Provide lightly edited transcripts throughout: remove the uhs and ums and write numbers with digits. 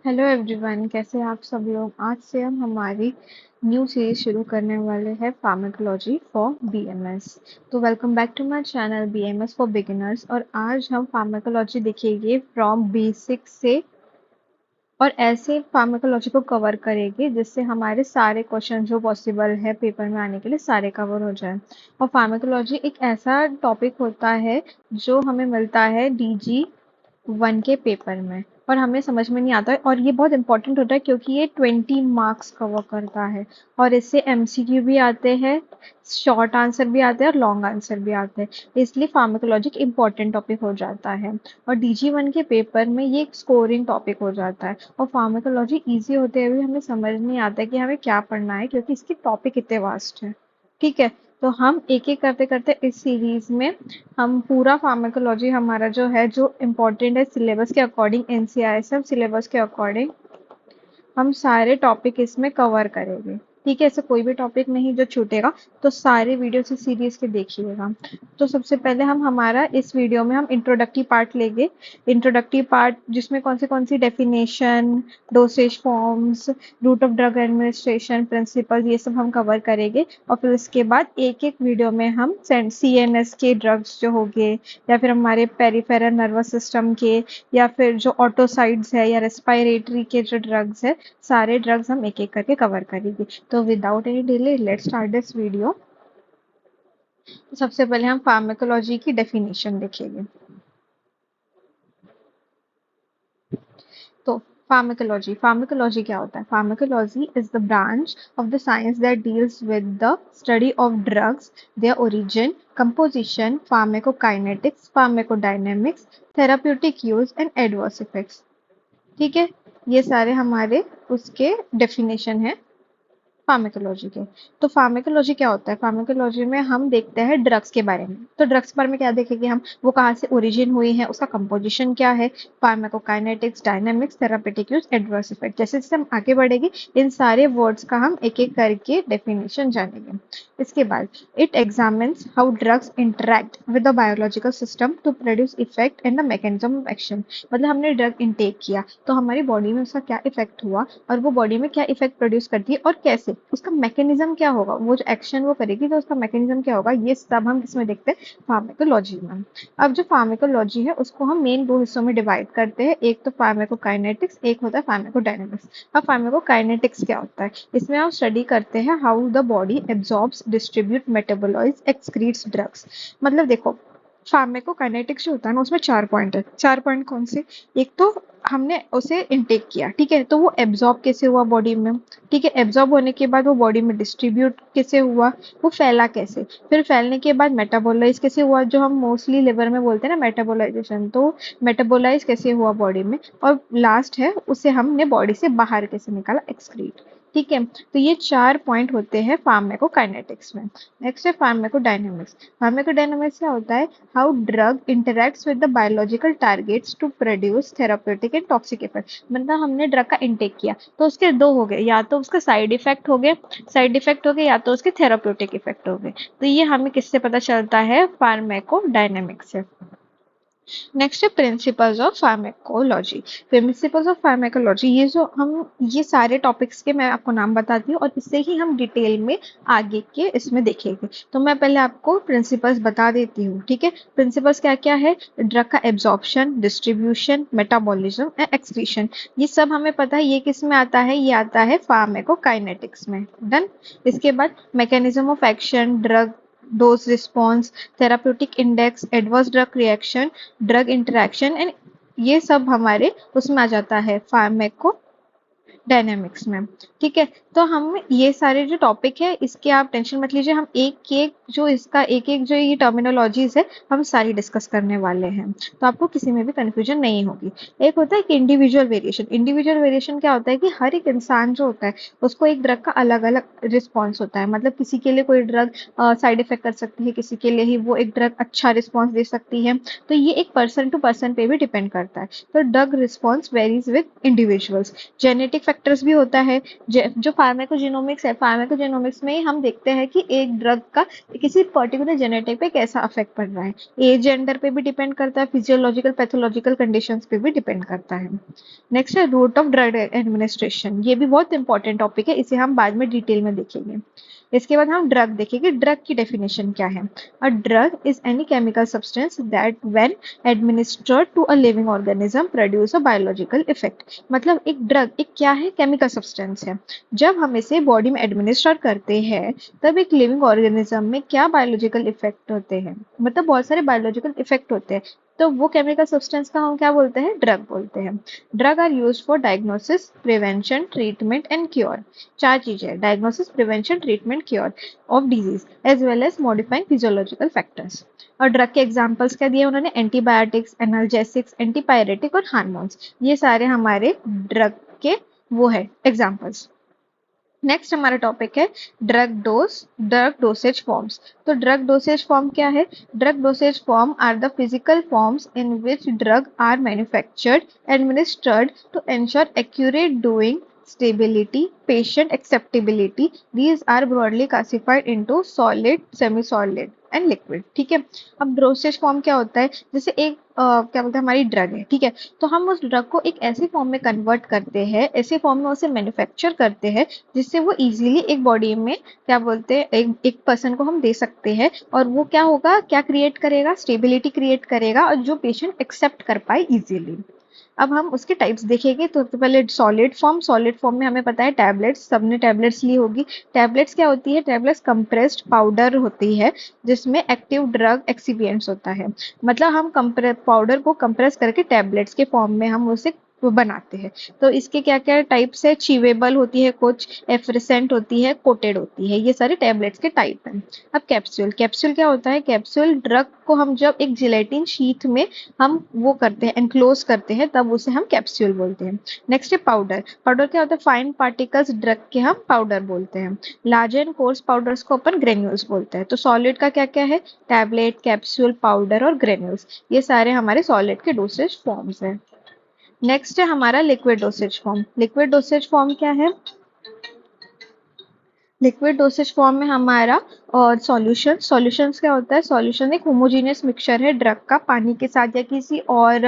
Hello everyone, कैसे हैं आप सब लोग। आज से हम हमारी न्यू सीरीज शुरू करने वाले हैं फार्माकोलॉजी फॉर बीएमएस। तो welcome back to my channel BMS for beginners. और आज हम फार्माकोलॉजी देखेंगे फ्रॉम बेसिक से, और ऐसे फार्माकोलॉजी को कवर करेंगे जिससे हमारे सारे क्वेश्चन जो पॉसिबल है पेपर में आने के लिए सारे कवर हो जाए। और फार्माकोलॉजी एक ऐसा टॉपिक होता है जो हमें मिलता है डीजी वन के पेपर में, और हमें समझ में नहीं आता है। और ये बहुत इंपॉर्टेंट होता है क्योंकि ये 20 मार्क्स कवर करता है, और इससे एमसीक्यू भी आते हैं, शॉर्ट आंसर भी आते हैं और लॉन्ग आंसर भी आते हैं। इसलिए फार्माकोलॉजी एक इम्पॉर्टेंट टॉपिक हो जाता है, और डीजी वन के पेपर में ये एक स्कोरिंग टॉपिक हो जाता है। और फार्माकोलॉजी ईजी होते हुए हमें समझ नहीं आता है कि हमें क्या पढ़ना है, क्योंकि इसकी टॉपिक इतने वास्ट है। ठीक है, तो हम एक एक करते करते इस सीरीज में हम पूरा फार्माकोलॉजी हमारा जो है, जो इम्पोर्टेंट है सिलेबस के अकॉर्डिंग, एनसीईआरटी सब सिलेबस के अकॉर्डिंग हम सारे टॉपिक इसमें कवर करेंगे। ठीक है, ऐसा कोई भी टॉपिक नहीं जो छूटेगा। तो सारे वीडियो से सीरीज के देखिएगा। तो सबसे पहले हम हमारा इस वीडियो में हम इंट्रोडक्टरी पार्ट लेंगे। इंट्रोडक्टरी पार्ट जिसमें कौन सी definition, dosage forms, route of drug administration, principle, ये सब हम कवर करेंगे। और फिर उसके बाद एक एक वीडियो में हम सीएनएस के ड्रग्स जो हो गए, या फिर हमारे पेरिफेरल नर्वस सिस्टम के, या फिर जो ऑटोसाइड्स है या रेस्पिरेटरी के जो ड्रग्स है, सारे ड्रग्स हम एक एक करके कवर करेंगे। तो without any delay let's start this video. सबसे पहले हम फार्माकोलॉजी की डेफिनेशन देखेंगे। तो फार्माकोलॉजी फार्माकोलॉजी क्या होता है? Pharmacology is the branch of the science that deals with the study of drugs, their origin, composition, pharmacokinetics, pharmacodynamics, therapeutic use and adverse effects. ठीक है, ये सारे हमारे उसके डेफिनेशन है फार्माकोलॉजी के। तो फार्माकोलॉजी क्या होता है? फार्माकोलॉजी में हम देखते हैं ड्रग्स के बारे में। तो ड्रग्स के बारे में क्या देखेंगे हम? वो कहाँ से ओरिजिन हुई है, उसका कंपोजिशन क्या है, pharmacokinetics, dynamics, therapeutic use, adverse effect. जैसे जैसे हम आगे बढ़ेंगे इन सारे वर्ड्स का हम एक एक करके डेफिनेशन जानेंगे। इसके बाद it examines how drugs interact with the biological system to produce effect and the mechanism of action. मतलब हमने ड्रग इंटेक किया तो हमारी बॉडी में उसका क्या इफेक्ट हुआ, और वो बॉडी में क्या इफेक्ट प्रोड्यूस करती है, और कैसे उसका मैकेनिज्म क्या होगा, वो जो एक्शन वो करेगी तो उसका मैकेनिज्म क्या होगा, ये सब हम इसमें देखते हैं फार्माकोलॉजी में। अब जो फार्माकोलॉजी है उसको हम मेन दो हिस्सों में डिवाइड करते हैं। एक तो फार्माकोकाइनेटिक्स, एक होता है फार्माकोडायनेमिक्स। अब फार्माकोकाइनेटिक्स क्या होता है? इसमें हम स्टडी करते हैं how the body absorbs, distribute, metabolize, excretes drugs. मतलब देखो, फार्माकोकाइनेटिक्स जो होता है ना, उसमें 4 पॉइंट है। 4 पॉइंट कौन से? एक तो हमने उसे इनटेक किया, ठीक है, तो वो एब्जॉर्ब कैसे हुआ बॉडी में। ठीक है, एब्जॉर्ब होने के बाद वो बॉडी में डिस्ट्रीब्यूट कैसे हुआ, वो फैला कैसे, फिर फैलने के बाद मेटाबोलाइज कैसे हुआ, जो हम मोस्टली लिवर में बोलते हैं ना मेटाबोलाइजेशन, तो मेटाबोलाइज कैसे हुआ बॉडी में, और लास्ट है उसे हमने बॉडी से बाहर कैसे निकाला, एक्सक्रीट। ठीक है, तो ये 4 पॉइंट होते हैं फार्माकोकाइनेटिक्स में। नेक्स्ट है फार्माकोडायनेमिक्स। फार्माकोडायनेमिक्स क्या होता है? How drug interacts with the biological targets to produce therapeutic and toxic effect. मतलब हमने ड्रग का इंटेक किया तो उसके दो हो गए, या तो उसका साइड इफेक्ट हो गए, या तो उसके थेराप्यूटिक इफेक्ट हो गए। तो ये हमें किससे पता चलता है? फार्माकोडायनेमिक्स से। नेक्स्ट है principles of pharmacology. Principles of pharmacology, ये सारे टॉपिक्स के मैं आपको नाम बताती हूँ, और इससे ही हम डिटेल में आगे के इसमें देखेंगे। तो मैं पहले आपको प्रिंसिपल्स बता देती हूँ। ठीक है, प्रिंसिपल्स क्या क्या है? ड्रग का absorption, distribution, metabolism and excretion. ये सब हमें पता है। ये किस में आता है? ये आता है फार्माकोकाइनेटिक्स में। डन। इसके बाद mechanism of action, drug dose response, therapeutic index, adverse drug reaction, drug interaction and ये सब हमारे उसमें आ जाता है फार्मेको डायनेमिक्स में। ठीक है, तो हम ये सारे जो टॉपिक है इसके आप टेंशन मत लीजिए। हम एक एक जो इसका एक एक जो ये टर्मिनोलॉजीज है हम सारी डिस्कस करने वाले हैं, तो आपको किसी में भी कंफ्यूजन नहीं होगी। एक होता है कि इंडिविजुअल वेरिएशन। इंडिविजुअल वेरिएशन क्या होता है कि हर एक इंसान जो होता है उसको एक ड्रग का अलग अलग रिस्पॉन्स होता है। मतलब किसी के लिए कोई ड्रग साइड इफेक्ट कर सकती है, किसी के लिए ही वो एक ड्रग अच्छा रिस्पॉन्स दे सकती है। तो ये एक पर्सन टू पर्सन पे भी डिपेंड करता है। तो drug response varies with individuals. Genetic factors भी होता है। जो फार्माकोजेनोमिक्स है, फार्माकोजेनोमिक्स में हम देखते हैं कि एक ड्रग का किसी पर्टिकुलर जेनेटिक पे कैसा अफेक्ट पड़ रहा है। एज, जेंडर पे भी डिपेंड करता है, फिजियोलॉजिकल पैथोलॉजिकल कंडीशंस पे भी डिपेंड करता है। नेक्स्ट है रूट ऑफ ड्रग एडमिनिस्ट्रेशन। ये भी बहुत इंपॉर्टेंट टॉपिक है, इसे हम बाद में डिटेल में देखेंगे। इसके बाद हम ड्रग देखेंगे। ड्रग की डेफिनेशन क्या है? A drug is any chemical substance that when administered to a living organism produce a biological effect. मतलब एक ड्रग एक क्या है? केमिकल सब्सटेंस है। जब हम इसे बॉडी में एडमिनिस्टर करते हैं तब एक लिविंग ऑर्गेनिज्म में क्या बायोलॉजिकल इफेक्ट होते हैं? मतलब बहुत सारे बायोलॉजिकल इफेक्ट होते हैं, तो वो केमिकल सब्सटेंस का हम क्या बोलते हैं? ड्रग बोलते हैं। Drug are used for diagnosis, prevention, treatment and cure. चार चीजें: diagnosis, prevention, treatment, cure of disease as well as modifying physiological factors. और ड्रग के एग्जांपल्स क्या दिए उन्होंने? एंटीबायोटिक्स, एनाल्जेसिक्स, एंटीपायरेटिक और हार्मोन्स। ये सारे हमारे ड्रग के वो है एग्जांपल्स। नेक्स्ट हमारा टॉपिक है drug dose, drug dosage forms. तो ड्रग डोसेज फॉर्म क्या है? Drug dosage form are the physical forms in which drug are manufactured, administered to ensure accurate dosing, stability, patient acceptability. These are broadly classified into solid, semi-solid and liquid. ठीक है। अब dosage form क्या होता है? जैसे एक क्या बोलते हैं, हमारी ड्रग है, ठीक है, तो हम उस ड्रग को एक ऐसी फॉर्म में कन्वर्ट करते हैं, ऐसे फॉर्म में उसे मैन्युफैक्चर करते हैं जिससे वो इजीली एक बॉडी में क्या बोलते हैं एक पर्सन को हम दे सकते हैं। और वो क्या होगा, क्या क्रिएट करेगा? स्टेबिलिटी क्रिएट करेगा और जो पेशेंट एक्सेप्ट कर पाए इजीली। अब हम उसके टाइप्स देखेंगे। तो सबसे पहले सॉलिड फॉर्म। सॉलिड फॉर्म में हमें पता है टैबलेट्स, सबने टैबलेट्स ली होगी। टैबलेट्स क्या होती है? टैबलेट्स कंप्रेस्ड पाउडर होती है जिसमें एक्टिव ड्रग एक्सिपिएंट्स होता है। मतलब हम पाउडर को कंप्रेस करके टैबलेट्स के फॉर्म में हम उसे बनाते हैं। तो इसके क्या क्या टाइप्स है? चीवेबल होती है कुछ, एफरेसेंट होती है, कोटेड होती है। ये सारे टैबलेट्स के टाइप हैं। अब कैप्सूल। कैप्सूल क्या होता है? कैप्सूल ड्रग को हम जब एक जिलेटिन शीथ में हम वो करते हैं, एनक्लोज करते हैं, तब उसे हम कैप्सूल बोलते हैं। नेक्स्ट है पाउडर। पाउडर क्या होता है? फाइन पार्टिकल्स ड्रग के हम पाउडर बोलते हैं। लार्ज एंड कोर्स पाउडर्स को अपन ग्रेन्यूल्स बोलते हैं। तो सॉलिड का क्या क्या है? टैबलेट, कैप्सूल, पाउडर और ग्रेन्यूल्स। ये सारे हमारे सॉलिड के डोसेज फॉर्म्स हैं। नेक्स्ट है हमारा liquid dosage form. Liquid dosage form क्या है? लिक्विड डोसेज फॉर्म में हमारा और सॉल्यूशंस क्या होता है? सॉल्यूशन एक होमोजेनियस मिक्सचर है ड्रग का पानी के साथ या किसी और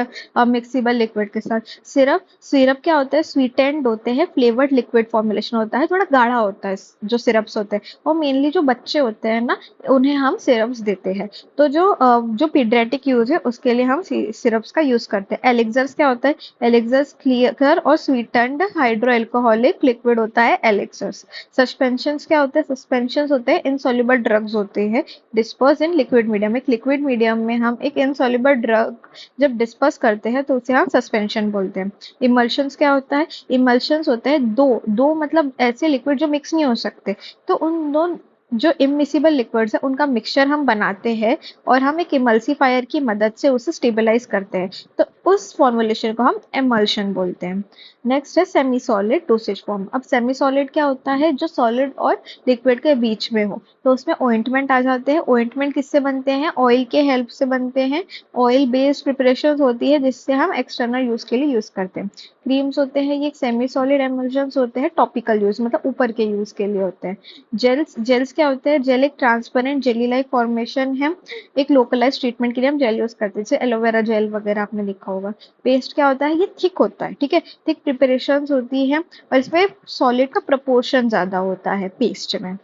मिक्सिबल लिक्विड के साथ। सिरप क्या होता है? स्वीटेंड होते हैं, फ्लेवर्ड लिक्विड फॉर्मुलेशन होता है, थोड़ा गाढ़ा होता है जो सिरप्स होते हैं। और मेनली जो बच्चे होते हैं ना, उन्हें हम सिरप्स देते हैं। तो जो पीडियाट्रिक यूज है उसके लिए हम सिरप्स का यूज करते हैं। एलिक्सर्स क्या होता है? एलिक्सर्स क्लियर और स्वीटेंड हाइड्रो एल्कोहलिक लिक्विड होता है एलिक्सर्स। सस्पेंशंस क्या होते हैं? सस्पेंशंस होते हैं इनसॉल्युबल ड्रग्स होते हैं डिस्पर्स इन लिक्विड मीडियम। एक लिक्विड मीडियम में हम एक इनसॉल्युबल ड्रग जब डिस्पर्स करते हैं तो उसे हम सस्पेंशन बोलते हैं। इमल्शंस क्या होता है? इमल्शंस होते हैं दो दो मतलब ऐसे लिक्विड जो मिक्स नहीं हो सकते, तो उन दो जो इमिसिबल लिक्विड्स है उनका मिक्सचर हम बनाते हैं और हम एक इमल्सिफायर की मदद से उसे स्टेबलाइज करते हैं, तो उस फॉर्मुलेशन को हम एमल्शन बोलते हैं। नेक्स्ट है सेमी सॉलिड डोसेज फॉर्म। अब सेमी सॉलिड क्या होता है? जो सॉलिड और लिक्विड के बीच में हो। तो उसमें ऑइंटमेंट आ जाते हैं। ऑइंटमेंट किससे बनते हैं? ऑयल के हेल्प से बनते हैं। ऑयल बेस्ड प्रिपरेशन होती है जिससे हम एक्सटर्नल यूज के लिए यूज करते हैं। क्रीम्स होते हैं, ये सेमी सॉलिड एमल्शंस होते हैं, टॉपिकल यूज मतलब ऊपर के यूज के लिए होते हैं। जेल्स क्या होते हैं? जेल एक ट्रांसपेरेंट जेली लाइक फॉर्मेशन है। एक लोकलाइज ट्रीटमेंट के लिए हम जेल यूज करते हैं, जैसे एलोवेरा जेल वगैरह आपने देखा होगा। पेस्ट क्या होता है? ये थिक होता है, ठीक है, थिक प्रिपरेशन होती है और इसमें सॉलिड का प्रपोर्शन ज्यादा होता है पेस्ट में।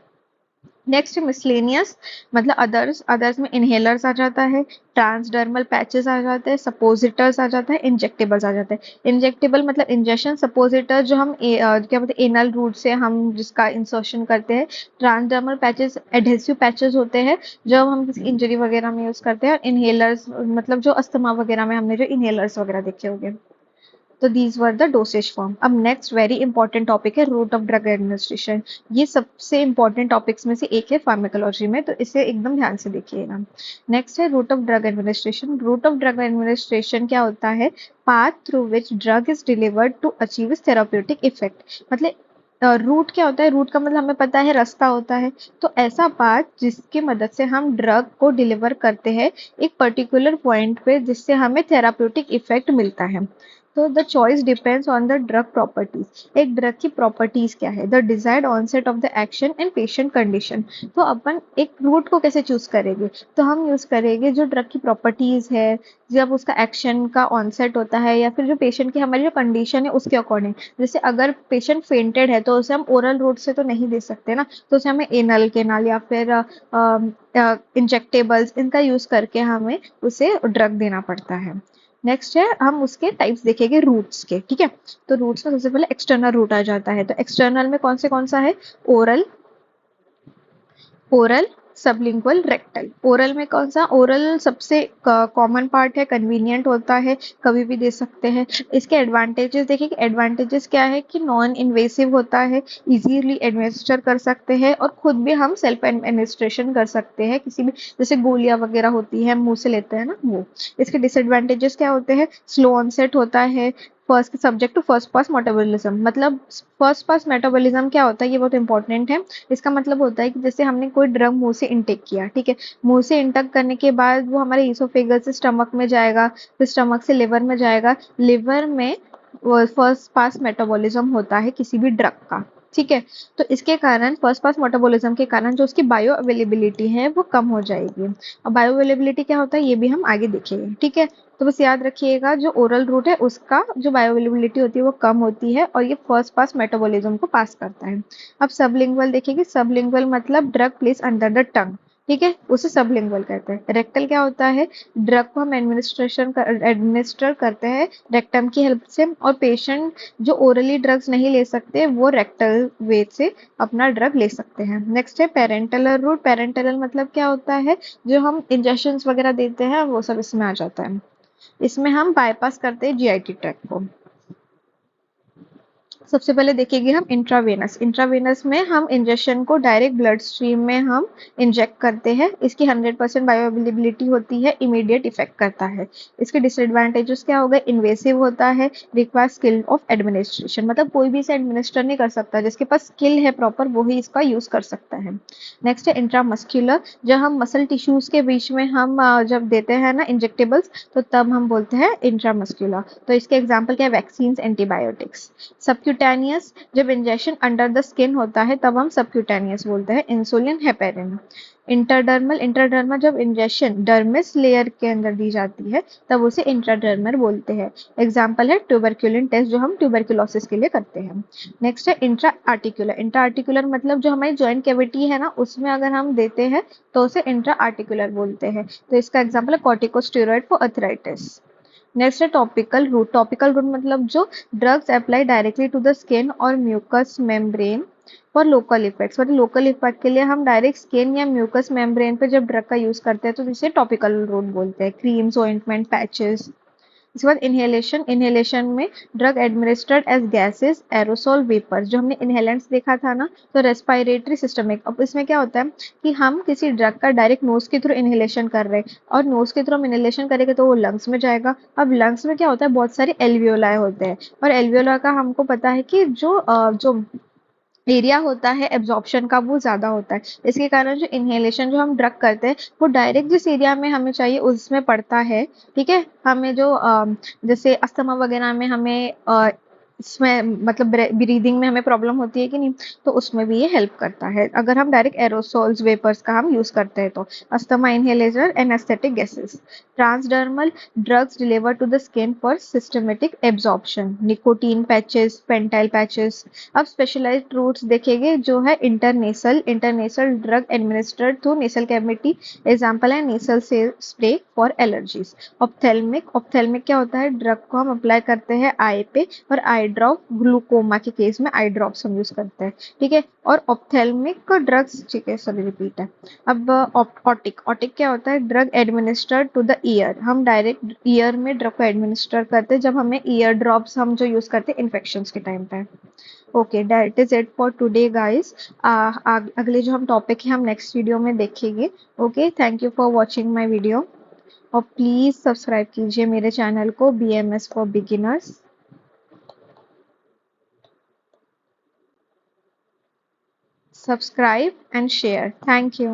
नेक्स्ट मिसलेनियस मतलब अदर्स में इनहेलर्स आ जाता है, ट्रांसडर्मल पैचेस आ जाते हैं, सपोजिटर्स आ जाता है, इंजेक्टेबल्स आ जाते हैं। इंजेक्टेबल मतलब इंजेक्शन, सपोजिटर जो हम क्या बोलते हैं एनल रूट से हम जिसका इंसर्शन करते हैं। ट्रांसडर्मल पैचेस एडहेसिव पैचेस होते हैं जब हम किसी इंजरी वगैरह में यूज करते हैं। और इनहेलर्स मतलब जो अस्थमा वगैरह में हमने जो इनहेलर्स वगैरह देखे होंगे। तो these were the dosage form. अब नेक्स्ट वेरी इंपॉर्टेंट टॉपिक है रूट ऑफ ड्रग एडमिनिस्ट्रेशन। ये सबसे इंपॉर्टेंट टॉपिक्स में से एक है फार्माकोलॉजी में, तो इसे एकदम ध्यान से देखिएगा। नेक्स्ट है route of drug administration. Route of drug administration क्या होता है? Path through which drug is delivered to achieve its therapeutic effect. मतलब रूट क्या होता है? रूट का मतलब हमें पता है रास्ता होता है। तो ऐसा पाथ जिसकी मदद से हम ड्रग को डिलीवर करते हैं एक पर्टिकुलर पॉइंट पे जिससे हमें थेराप्यूटिक इफेक्ट मिलता है। तो the choice depends on the drug properties. एक ड्रग की प्रॉपर्टीज क्या है? The desired onset of the action and patient condition. तो अपन एक रूट को कैसे चूज करेंगे? तो हम यूज करेंगे जो ड्रग की प्रॉपर्टीज है, जब उसका एक्शन का ऑनसेट होता है, या फिर जो पेशेंट की हमारी जो कंडीशन है उसके अकॉर्डिंग। जैसे अगर पेशेंट फेंटेड है तो उसे हम ओरल रूट से तो नहीं दे सकते ना, तो उसे हमें एनल केनाल या फिर इंजेक्टेबल्स इनका यूज करके हमें उसे ड्रग देना पड़ता है। नेक्स्ट है, हम उसके टाइप्स देखेंगे रूट्स के। ठीक है, तो रूट्स में सबसे पहले एक्सटर्नल रूट आ जाता है। तो एक्सटर्नल में कौन सा है? Oral, oral, sublingual, rectal. Oral में कौन सा? ओरल सबसे कॉमन पार्ट है, कन्वीनियंट होता है, कभी भी दे सकते हैं। इसके एडवांटेजेस देखिए कि एडवांटेजेस क्या है कि नॉन इन्वेसिव होता है, इजीली एडमिनिस्टर कर सकते हैं, और खुद भी हम सेल्फ एडमिनिस्ट्रेशन कर सकते हैं। किसी भी जैसे गोलियां वगैरह होती है मुंह से लेते हैं ना, वो। इसके डिसएडवांटेजेस क्या होते हैं? स्लो ऑनसेट होता है, first subject to first pass metabolism. मतलब फर्स्ट पास मेटाबॉलिज्म क्या होता है, ये बहुत इंपॉर्टेंट है। इसका मतलब होता है कि जैसे हमने कोई ड्रग मुंह से इनटेक किया, ठीक है, मुंह से इनटेक करने के बाद वो हमारे ईसोफेगस से स्टमक में जाएगा, फिर स्टमक से लिवर में जाएगा। लिवर में फर्स्ट पास मेटाबॉलिज्म होता है किसी भी ड्रग का। ठीक है, तो इसके कारण फर्स्ट पास मेटाबॉलिज्म के कारण जो उसकी बायो अवेलेबिलिटी है वो कम हो जाएगी। अब बायो अवेलेबिलिटी क्या होता है ये भी हम आगे देखेंगे। ठीक है, तो बस याद रखिएगा जो ओरल रूट है उसका जो बायो अवेलेबिलिटी होती है वो कम होती है, और ये फर्स्ट पास मेटाबॉलिज्म को पास करता है। अब सबलिंगुअल देखेंगे। सबलिंगुअल मतलब drug place under the tongue. ठीक है, उसे सबलिंगुअल कहते हैं। रेक्टल क्या होता है? ड्रग को हम एडमिनिस्टर करते हैं रेक्टम की हेल्प से, और पेशेंट जो ओरली ड्रग्स नहीं ले सकते वो रेक्टल वे से अपना ड्रग ले सकते हैं। नेक्स्ट है पेरेंटल रूट। पेरेंटल मतलब क्या होता है? जो हम इंजेक्शन वगैरह देते हैं वो सब इसमें आ जाता है। इसमें हम बाईपास करते हैं जीआईटी ट्रैक को। सबसे पहले देखेंगे हम इंट्रावेनस। इंट्रावेनस में हम इंजेक्शन को डायरेक्ट ब्लड स्ट्रीम में हम इंजेक्ट करते हैं। इसकी 100% बायो अवेलेबिलिटी होती है, इमीडिएट इफेक्ट करता है। इसके डिसएडवांटेजेस क्या हो गए? इन्वेसिव होता है, रिक्वायर स्किल ऑफ एडमिनिस्ट्रेशन। मतलब कोई भी इसे एडमिनिस्टर नहीं कर सकता, जिसके पास स्किल है प्रॉपर वही इसका यूज कर सकता है। नेक्स्ट है इंट्रामस्क्यूलर। जब हम मसल टिश्यूज के बीच में हम जब देते हैं ना इंजेक्टेबल्स, तो तब हम बोलते हैं इंट्रामस्क्यूलर। तो इसके एग्जाम्पल क्या है? Vaccine, antibiotics. सबक्यूटेनियस, जब इंजेक्शन अंडर द स्किन होता है तब हम सबक्यूटेनियस बोलते हैं। Insulin, heparin. इंटरडर्मल, इंटरडर्मल जब इंजेक्शन डर्मिस लेयर के अंदर दी जाती है तब उसे इंट्राडर्मल बोलते हैं। एग्जाम्पल है ट्यूबरक्यूलिन टेस्ट जो हम ट्यूबरक्यूलोसिस के लिए करते हैं। नेक्स्ट है इंट्रा आर्टिकुलर। इंट्रा आर्टिकुलर मतलब जो हमारी जॉइंट कैविटी है ना उसमें अगर हम देते हैं तो उसे इंट्रा आर्टिकुलर बोलते हैं। तो इसका एग्जाम्पल है कॉर्टिकोस्टेरॉइड फॉर अर्थराइटिस। नेक्स्ट है टॉपिकल रूट। टॉपिकल रूट मतलब जो drugs apply directly to the skin और mucous membrane for local effects. मतलब लोकल इफेक्ट के लिए हम डायरेक्ट स्किन या म्यूकस मेम्ब्रेन पे जब ड्रग का यूज करते हैं तो इसे टॉपिकल रूट बोलते हैं। Creams, ointment, patches. इसके बाद इनहेलेशन। इनहेलेशन में drug administered as gases, aerosol, vapours. जो हमने इनहेलेंट्स देखा था ना, तो रेस्पिरेटरी सिस्टम में। अब इसमें क्या होता है कि हम किसी ड्रग का डायरेक्ट नोज के थ्रू इनहेलेशन कर रहे हैं, और नोज के थ्रू हम इनहेलेशन करेंगे तो वो लंग्स में जाएगा। अब लंग्स में क्या होता है? बहुत सारे एल्वियोलाई होते हैं, और एल्वियोला का हमको पता है कि जो एरिया होता है एब्जॉर्प्शन का वो ज्यादा होता है। इसके कारण जो इनहेलेशन जो हम ड्रग करते हैं वो डायरेक्ट जिस एरिया में हमें चाहिए उसमें पड़ता है। ठीक है, हमें जो जैसे अस्थमा वगैरह में हमें इसमें मतलब ब्रीदिंग में हमें प्रॉब्लम होती है कि नहीं, तो उसमें भी ये हेल्प करता है अगर हम डायरेक्ट एरोसोल्स, वेपर्स का हम यूज करते हैं तो। Asthma inhaler, anaesthetic gases. Transdermal, drugs deliver to the skin for systematic absorption. Nicotine patches, fentanyl patches. अब स्पेशलाइज्ड रूट्स देखेंगे जो है intranasal. Intranasal drug administered through nasal cavity. Example है नेसल से spray for allergies. Ophthalmic. Ophthalmic क्या होता है? Drug को हम अप्लाई करते हैं आई पे, और आई ड्रॉप ग्लूकोमा के केस में आई ड्रॉप्स हम यूज करते हैं। ठीक है, और ऑप्थेल्मिक ड्रग्स, ठीक है सॉरी रिपीट है। अब ऑटिक। ऑटिक क्या होता है? Drug administered to the ear. हम डायरेक्ट ईयर में ड्रग को एडमिनिस्टर करते हैं जब हमें ईयर ड्रॉप्स हम जो यूज करते हैं इन्फेक्शन के टाइम पे। Okay, that is it for today guys. अगले जो हम टॉपिक है हम नेक्स्ट वीडियो में देखेंगे। Okay, thank you for watching my video, और प्लीज सब्सक्राइब कीजिए मेरे चैनल को BMS for beginners. Subscribe and share. Thank you.